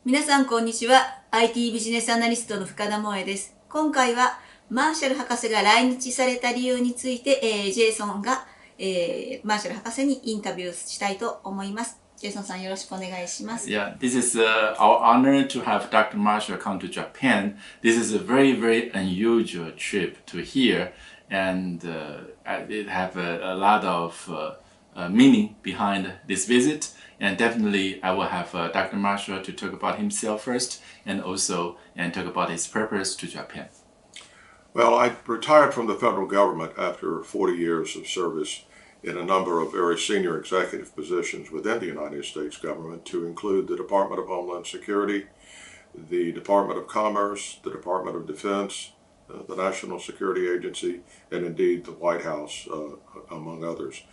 皆さんこんにちは。IT ビジネスアナリストの深田萌絵です。今回はマーシャル博士が来日された理由について、ジェイソンが、マーシャル博士にインタビューしたいと思います。ジェイソンさんよろしくお願いします。Yeah, this is our honor to have Dr. Marshall come to Japan. This is a very, very unusual trip to here, and it have a lot of meaning behind this visit. And definitely, I will have Dr. Marshall to talk about himself first, and also talk about his purpose to Japan. Well, I retired from the federal government after 40 years of service in a number of very senior executive positions within the United States government, to include the Department of Homeland Security, the Department of Commerce, the Department of Defense, the National Security Agency, and indeed the White House, among others.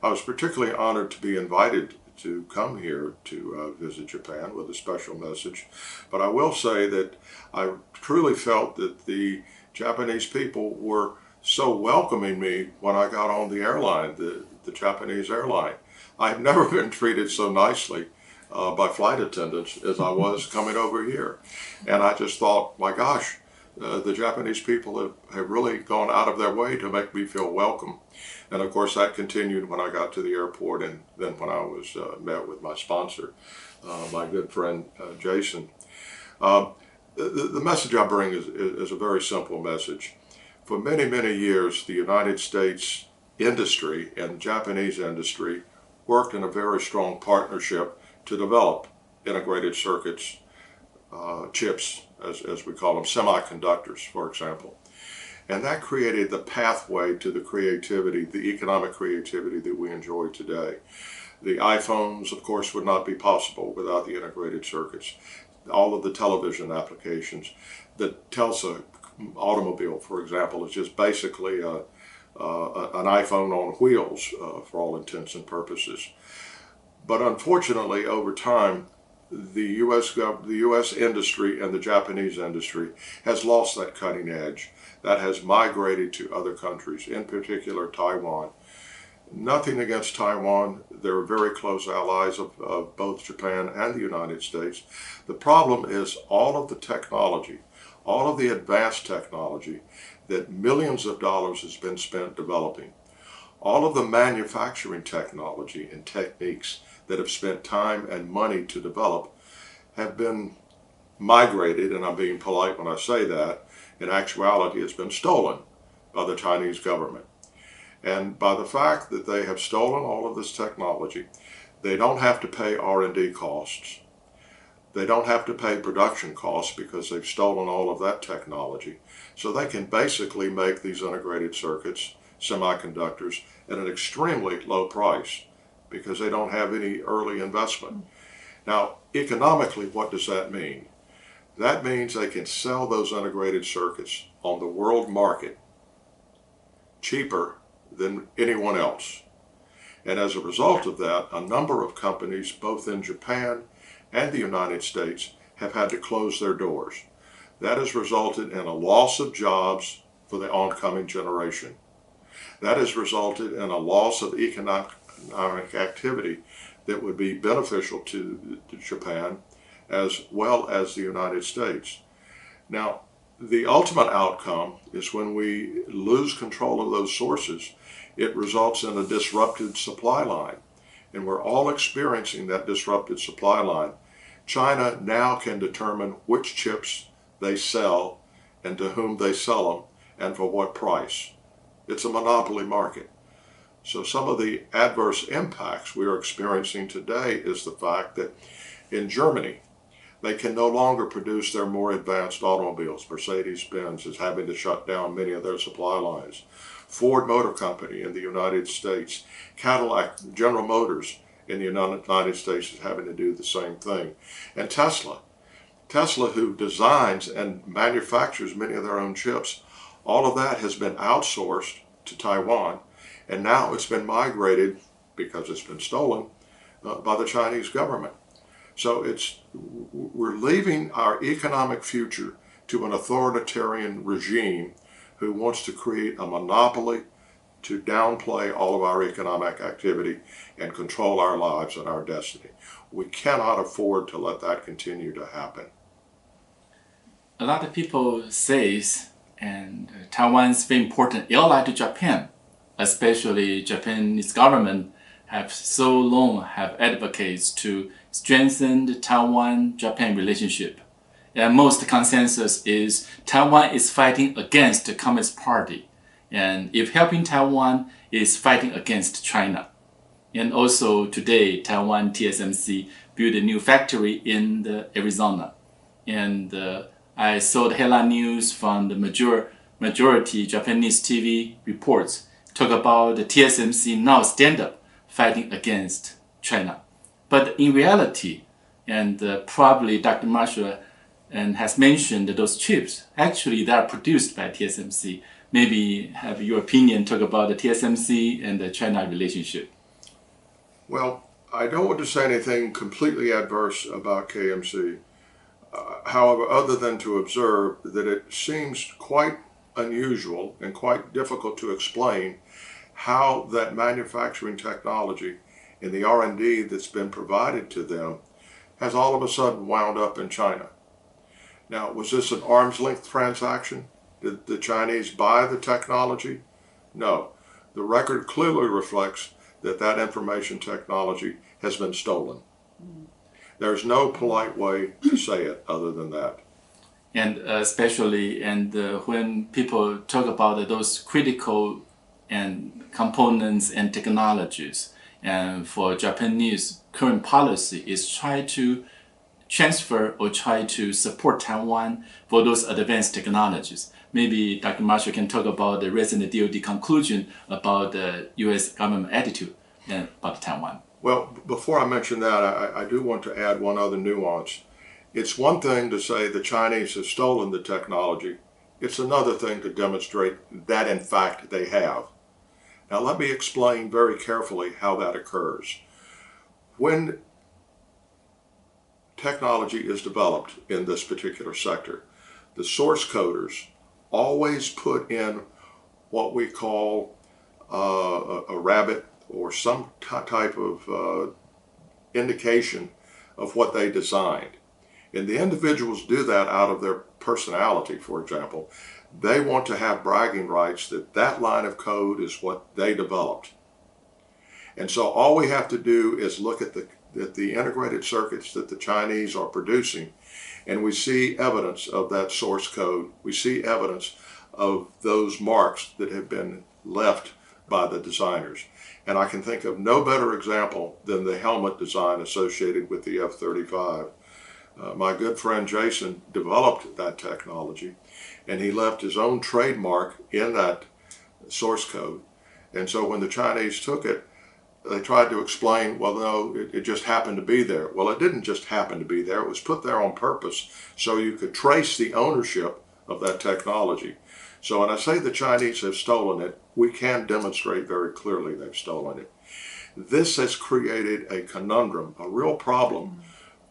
I was particularly honored to be invited to come here to visit Japan with a special message. But I will say that I truly felt that the Japanese people were so welcoming me when I got on the airline, the Japanese airline. I've never been treated so nicely by flight attendants as I was coming over here. And I just thought, my gosh, the Japanese people have really gone out of their way to make me feel welcome. And of course that continued when I got to the airport, and then when I was met with my sponsor, my good friend Jason. The message I bring is a very simple message. For many, many years, the United States industry and Japanese industry worked in a very strong partnership to develop integrated circuits, chips, as we call them, semiconductors, for example. And that created the pathway to the creativity, the economic creativity that we enjoy today. The iPhones, of course, would not be possible without the integrated circuits. All of the television applications, the Tesla automobile, for example, is just basically an iPhone on wheels for all intents and purposes. But unfortunately, over time, the U.S. industry and the Japanese industry has lost that cutting edge. That has migrated to other countries, in particular Taiwan. Nothing against Taiwan. They're very close allies of both Japan and the United States. The problem is all of the technology, all of the advanced technology that millions of dollars has been spent developing, all of the manufacturing technology and techniques that have spent time and money to develop have been migrated, and I'm being polite when I say that. In actuality, it's been stolen by the Chinese government. And by the fact that they have stolen all of this technology, they don't have to pay R&D costs. They don't have to pay production costs because they've stolen all of that technology. So they can basically make these integrated circuits, semiconductors, at an extremely low price because they don't have any early investment. Now, economically, what does that mean? That means they can sell those integrated circuits on the world market cheaper than anyone else. And as a result of that, a number of companies, both in Japan and the United States, have had to close their doors. That has resulted in a loss of jobs for the oncoming generation. That has resulted in a loss of economic activity that would be beneficial to Japan as well as the United States. Now, the ultimate outcome is when we lose control of those sources, it results in a disrupted supply line. And we're all experiencing that disrupted supply line. China now can determine which chips they sell and to whom they sell them and for what price. It's a monopoly market. So some of the adverse impacts we are experiencing today is the fact that in Germany, they can no longer produce their more advanced automobiles. Mercedes-Benz is having to shut down many of their supply lines. Ford Motor Company in the United States, Cadillac, General Motors in the United States is having to do the same thing. And Tesla, who designs and manufactures many of their own chips, all of that has been outsourced to Taiwan, and now it's been migrated, because it's been stolen, by the Chinese government. So we're leaving our economic future to an authoritarian regime who wants to create a monopoly to downplay all of our economic activity and control our lives and our destiny. We cannot afford to let that continue to happen. A lot of people say, and Taiwan is very important ally to Japan, especially Japanese government have so long have advocates to strengthen the Taiwan-Japan relationship. And most consensus is Taiwan is fighting against the Communist Party. And if helping Taiwan is fighting against China. And also today, Taiwan TSMC built a new factory in Arizona. And I saw the headline news from the majority Japanese TV reports talk about the TSMC now stand up fighting against China. But in reality, and probably Dr. Marshall has mentioned those chips, actually they are produced by TSMC. Maybe have your opinion talk about the TSMC and the China relationship. Well, I don't want to say anything completely adverse about KMC. However, other than to observe that it seems quite unusual and quite difficult to explain how that manufacturing technology and the R&D that's been provided to them has all of a sudden wound up in China. Now, was this an arm's length transaction? Did the Chinese buy the technology? No. The record clearly reflects that that information technology has been stolen. There's no polite way to say it other than that. And especially when people talk about those critical and components and technologies, and for Japanese current policy is try to transfer or try to support Taiwan for those advanced technologies. Maybe Dr. Marshall can talk about the recent DoD conclusion about the U.S. government attitude about Taiwan. Well, before I mention that, I do want to add one other nuance. It's one thing to say the Chinese have stolen the technology. It's another thing to demonstrate that, in fact, they have. Now, let me explain very carefully how that occurs. When technology is developed in this particular sector, the source coders always put in what we call a rabbit or some type of indication of what they designed. And the individuals do that out of their personality, for example. They want to have bragging rights that that line of code is what they developed. And so all we have to do is look at the integrated circuits that the Chinese are producing, and we see evidence of that source code. We see evidence of those marks that have been left by the designers. And I can think of no better example than the helmet design associated with the F-35. My good friend Jason developed that technology, and he left his own trademark in that source code. And so when the Chinese took it, they tried to explain, well, no, it just happened to be there. Well, it didn't just happen to be there. It was put there on purpose so you could trace the ownership of that technology. So when I say the Chinese have stolen it, we can demonstrate very clearly they've stolen it. This has created a conundrum, a real problem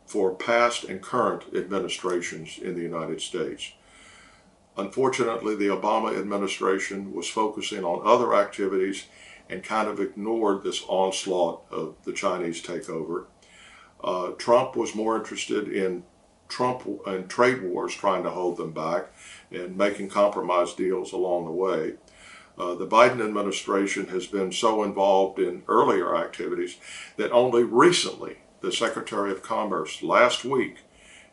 for past and current administrations in the United States. Unfortunately, the Obama administration was focusing on other activities and kind of ignored this onslaught of the Chinese takeover. Trump was more interested in trade wars, trying to hold them back and making compromise deals along the way. The Biden administration has been so involved in earlier activities that only recently the Secretary of Commerce last week,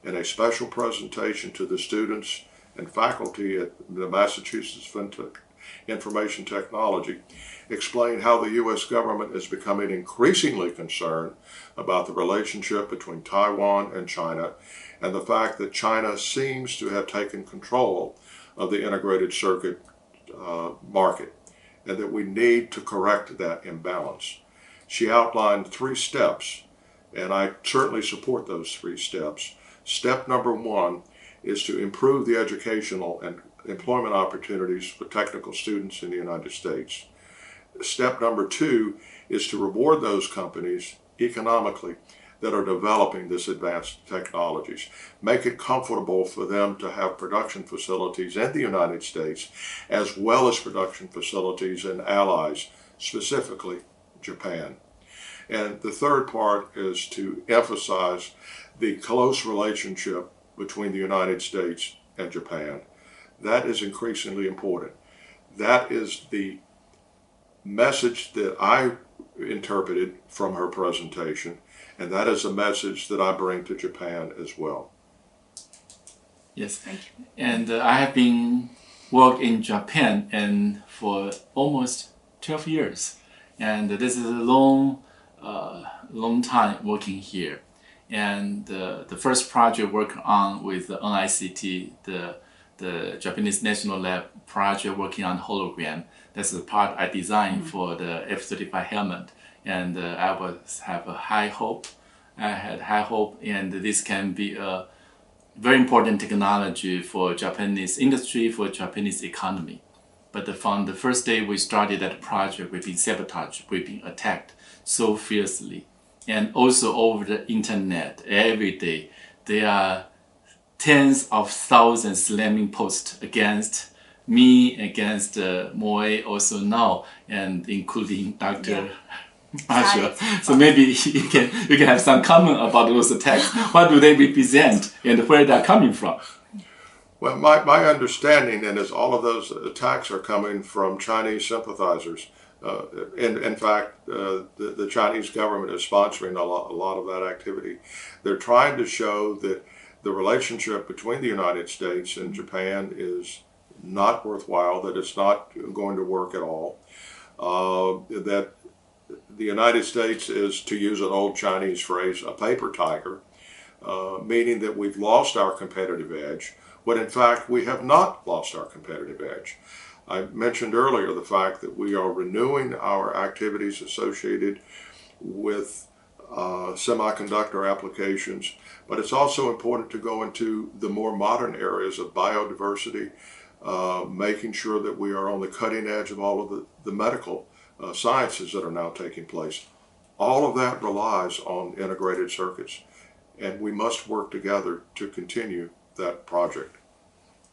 in a special presentation to the students and faculty at the Massachusetts Information Technology, explained how the U.S. government is becoming increasingly concerned about the relationship between Taiwan and China, and the fact that China seems to have taken control of the integrated circuit market, and that we need to correct that imbalance. She outlined 3 steps, and I certainly support those 3 steps. Step number 1 is to improve the educational and employment opportunities for technical students in the United States. Step number 2 is to reward those companies economically that are developing this advanced technologies. Make it comfortable for them to have production facilities in the United States as well as production facilities in allies, specifically Japan. And the third part is to emphasize the close relationship between the United States and Japan. That is increasingly important. That is the message that I interpreted from her presentation, and that is a message that I bring to Japan as well. Yes, Thank you. And I have been working in Japan and for almost 12 years, and this is a long time working here. And the first project worked on with the NICT, the Japanese National Lab project working on hologram. That's the part I designed for the F-35 helmet, and I have a high hope. I had high hope, and this can be a very important technology for Japanese industry, for Japanese economy. But from the first day we started that project, we've been sabotaged, we've been attacked so fiercely. And also over the internet, every day, there are tens of thousands slamming posts against me, against Moe also now, and including Dr. Marshall. So maybe you can have some comment about those attacks. What do they represent and where they're coming from? Well, my understanding is all of those attacks are coming from Chinese sympathizers. In fact, the Chinese government is sponsoring a lot of that activity. They're trying to show that the relationship between the United States and Japan is not worthwhile, that it's not going to work at all, that the United States is, to use an old Chinese phrase, a paper tiger, meaning that we've lost our competitive edge, when in fact we have not lost our competitive edge. I mentioned earlier the fact that we are renewing our activities associated with semiconductor applications, but it's also important to go into the more modern areas of biodiversity, making sure that we are on the cutting edge of all of the medical sciences that are now taking place. All of that relies on integrated circuits, and we must work together to continue that project.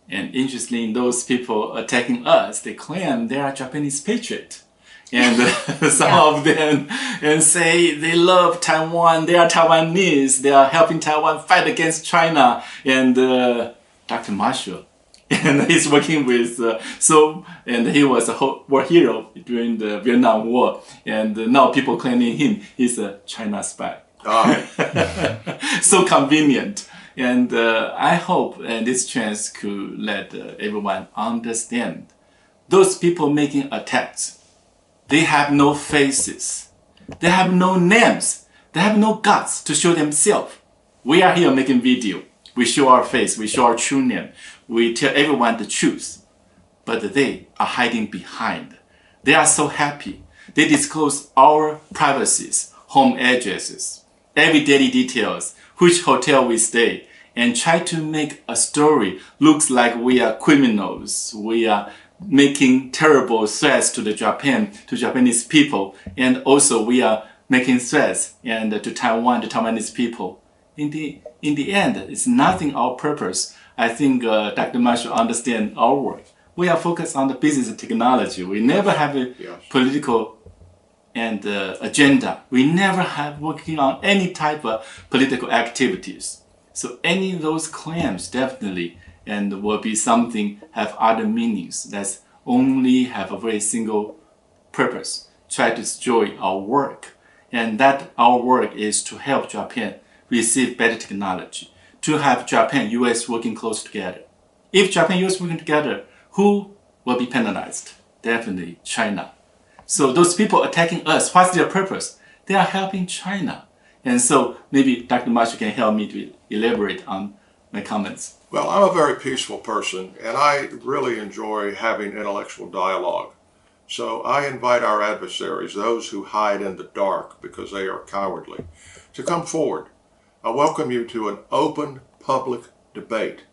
And interestingly, those people attacking us, they claim they are Japanese patriots. And some of them and say they love Taiwan, they are Taiwanese, they are helping Taiwan fight against China. And Dr. Marshall, and he's working with, and he was a war hero during the Vietnam War. And now people claiming him, he's a China spy. So convenient. And I hope this chance could let everyone understand. Those people making attacks, they have no faces. They have no names. They have no guts to show themselves. We are here making video. We show our face. We show our true name. We tell everyone the truth. But they are hiding behind. They are so happy. They disclose our privacies, home addresses, every daily details, which hotel we stay, and try to make a story looks like we are criminals. We are making terrible threats to the Japanese people, and also we are making threats and to Taiwan, the Taiwanese people. In the end, it's nothing our purpose. I think Dr. Marshall understands our work. We are focused on the business and technology. We never have a political and agenda. We never have working on any type of political activities. So any of those claims definitely and will be something have other meanings that only have a very single purpose, try to destroy our work. And that our work is to help Japan receive better technology, to have Japan, US working close together. If Japan, US working together, who will be penalized? Definitely China. So those people attacking us, what's their purpose? They are helping China. And so maybe Dr. Marshall can help me to elaborate on my comments. Well, I'm a very peaceful person, and I really enjoy having intellectual dialogue. So I invite our adversaries, those who hide in the dark because they are cowardly, to come forward. I welcome you to an open public debate.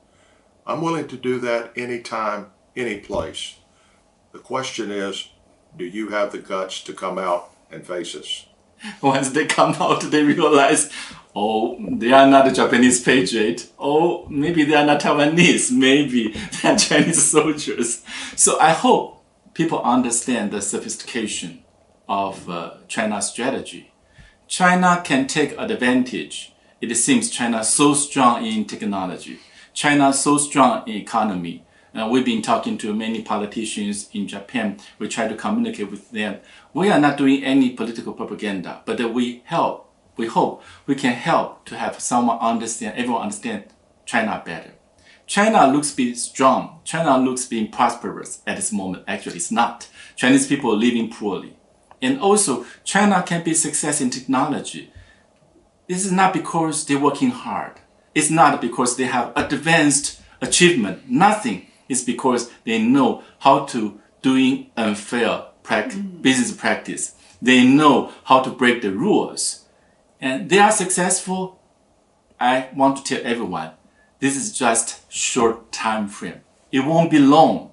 I'm willing to do that anytime, any place. The question is, do you have the guts to come out and face us? Once they come out, they realize, oh, they are not a Japanese patriot, oh, maybe they are not Taiwanese, maybe they are Chinese soldiers. So I hope people understand the sophistication of China's strategy. China can take advantage. It seems China is so strong in technology. China is so strong in economy. We've been talking to many politicians in Japan. We try to communicate with them. We are not doing any political propaganda, but we hope we can help to have everyone understand China better. China looks being strong. China looks being prosperous at this moment. Actually, it's not. Chinese people are living poorly. And also, China can be success in technology. This is not because they're working hard. It's not because they have advanced achievement. Nothing. It's because they know how to doing unfair business practice. They know how to break the rules. And they are successful. I want to tell everyone, this is just short time frame. It won't be long.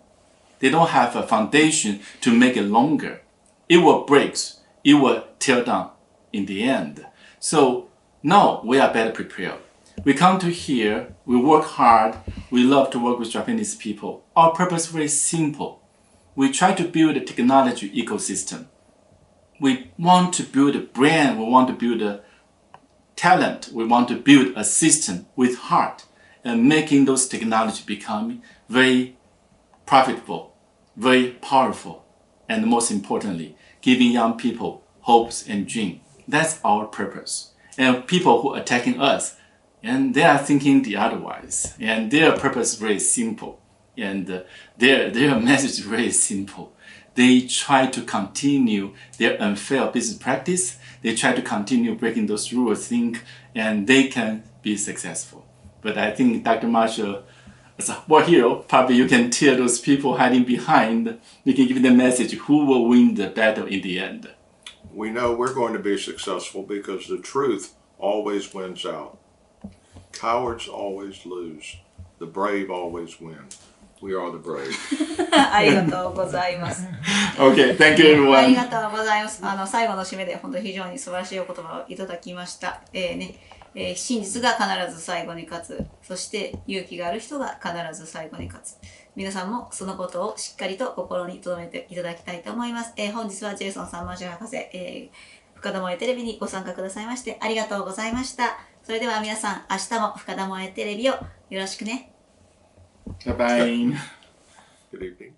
They don't have a foundation to make it longer. It will break. It will tear down in the end. So now we are better prepared. We come to here, we work hard, we love to work with Japanese people. Our purpose is very simple. We try to build a technology ecosystem. We want to build a brand, we want to build a talent, we want to build a system with heart and making those technology become very profitable, very powerful, and most importantly, giving young people hopes and dreams. That's our purpose. And people who are attacking us, and they are thinking the otherwise. And their purpose is very simple. And their message is very simple. They try to continue their unfair business practice. They try to continue breaking those rules, and they can be successful. But I think Dr. Marshall, as a war hero, probably you can tell those people hiding behind, you can give them a message who will win the battle in the end. We know we're going to be successful because the truth always wins out. Cowards always lose. The brave always win. We are the brave. ありがとうございます。Okay, thank you everyone. ありがとうございます。最後の締めで本当に非常に素晴らしいお言葉をいただきました。真実が必ず最後に勝つ。そして勇気がある人が必ず最後に勝つ。皆さんもそのことをしっかりと心に留めていただきたいと思います。本日はジェイソンさん、マーシャル博士、深田萌絵テレビにご参加くださいましてありがとうございました。それでは皆さん、明日も深田萌絵テレビをよろしくね。Bye bye. Good evening.